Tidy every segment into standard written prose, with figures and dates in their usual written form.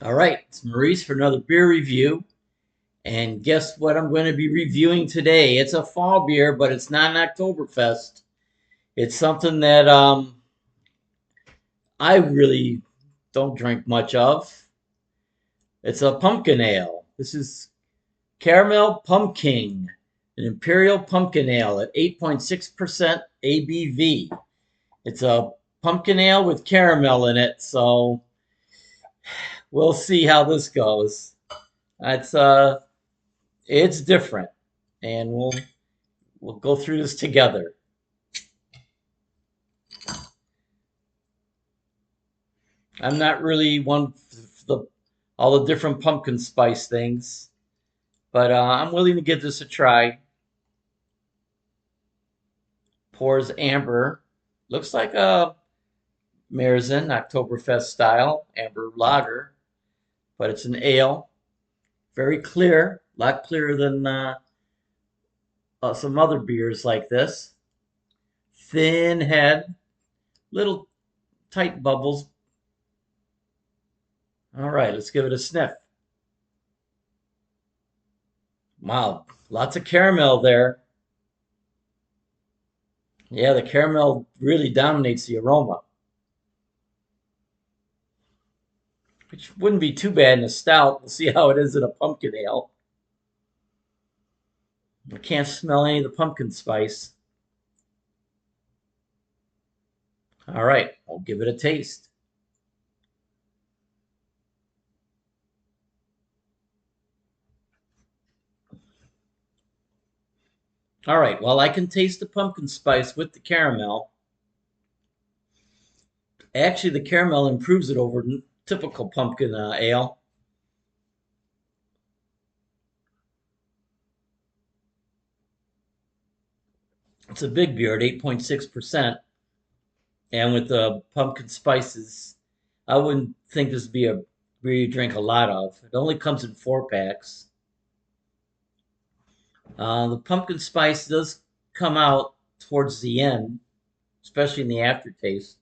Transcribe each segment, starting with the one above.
All right, it's Maurice for another beer review. And guess what I'm going to be reviewing today? It's a fall beer, but it's not an Oktoberfest. It's something that I really don't drink much of. It's a pumpkin ale. This is Caramel Pumking, an Imperial Pumpkin Ale at 8.6% ABV. It's a pumpkin ale with caramel in it, so we'll see how this goes. It's it's different, and we'll go through this together. I'm not really one for all the different pumpkin spice things, but I'm willing to give this a try. Pours amber. Looks like a Märzen Oktoberfest style amber lager, but it's an ale. Very clear, a lot clearer than some other beers like this. Thin head, little tight bubbles. All right, let's give it a sniff. Wow, lots of caramel there. Yeah, the caramel really dominates the aroma, which wouldn't be too bad in a stout. We'll see how it is in a pumpkin ale. I can't smell any of the pumpkin spice. All right, I'll give it a taste. All right, well, I can taste the pumpkin spice with the caramel. Actually, the caramel improves it over typical pumpkin ale. It's a big beer at 8.6%. And with the pumpkin spices, I wouldn't think this would be a beer you drink a lot of. It only comes in 4 packs. The pumpkin spice does come out towards the end, especially in the aftertaste.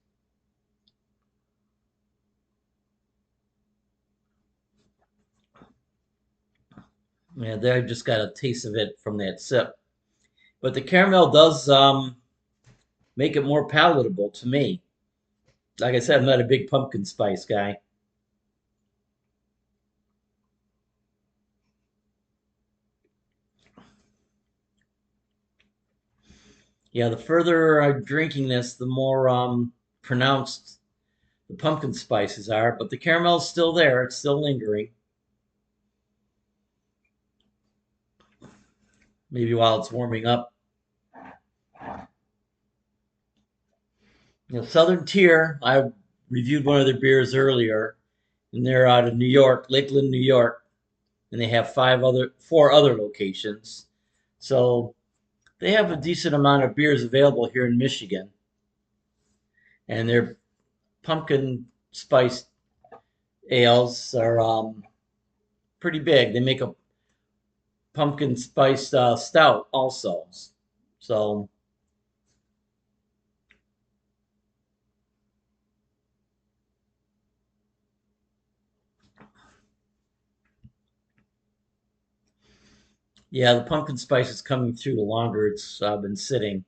Yeah, there I just got a taste of it from that sip. But the caramel does make it more palatable to me. Like I said, I'm not a big pumpkin spice guy. Yeah, the further I'm drinking this, the more pronounced the pumpkin spices are. But the caramel's still there; it's still lingering. Maybe while it's warming up. Southern Tier. I reviewed one of their beers earlier, and they're out of New York, Lakeland, New York, and they have 4 other locations. So they have a decent amount of beers available here in Michigan, and their pumpkin spiced ales are pretty big. They make a pumpkin spiced stout also. So yeah, the pumpkin spice is coming through the longer it's been sitting.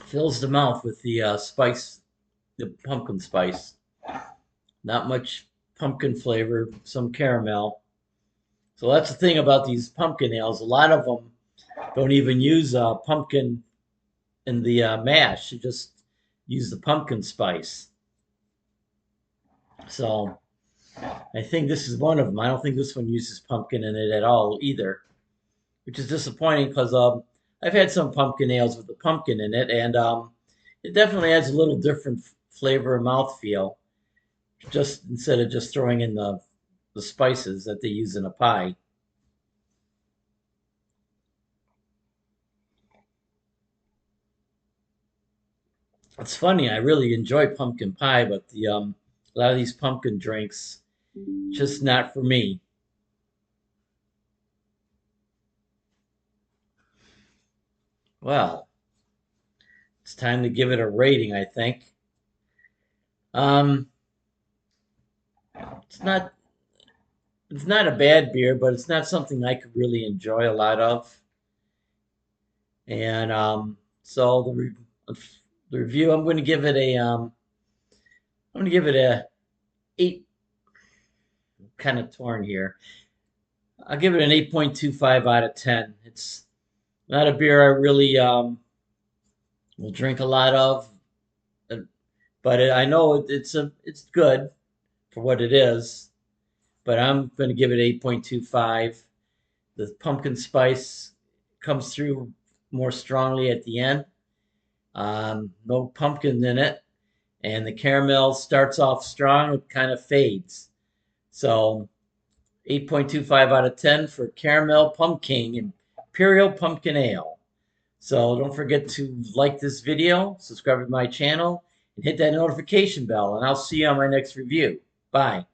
Fills the mouth with the spice, the pumpkin spice. Not much pumpkin flavor, some caramel. So that's the thing about these pumpkin ales. A lot of them don't even use pumpkin in the mash. You just use the pumpkin spice. So I think this is one of them. I don't think this one uses pumpkin in it at all either, which is disappointing because I've had some pumpkin ales with the pumpkin in it, and it definitely adds a little different flavor and mouthfeel. Just instead of just throwing in the spices that they use in a pie. It's funny. I really enjoy pumpkin pie, but a lot of these pumpkin drinks just not for me. Well, it's time to give it a rating, I think. Um, it's not it's not a bad beer, but it's not something I could really enjoy a lot of. And so the review, I'm going to give it a eight. Kind of torn here. I'll give it an 8.25 out of 10. It's not a beer I really will drink a lot of, uh, but I know it's good for what it is. But I'm going to give it 8.25. The pumpkin spice comes through more strongly at the end. No pumpkin in it, and the caramel starts off strong, it kind of fades. So 8.25 out of 10 for caramel pumpkin imperial pumpkin ale. So don't forget to like this video, subscribe to my channel, and hit that notification bell, and I'll see you on my next review. Bye.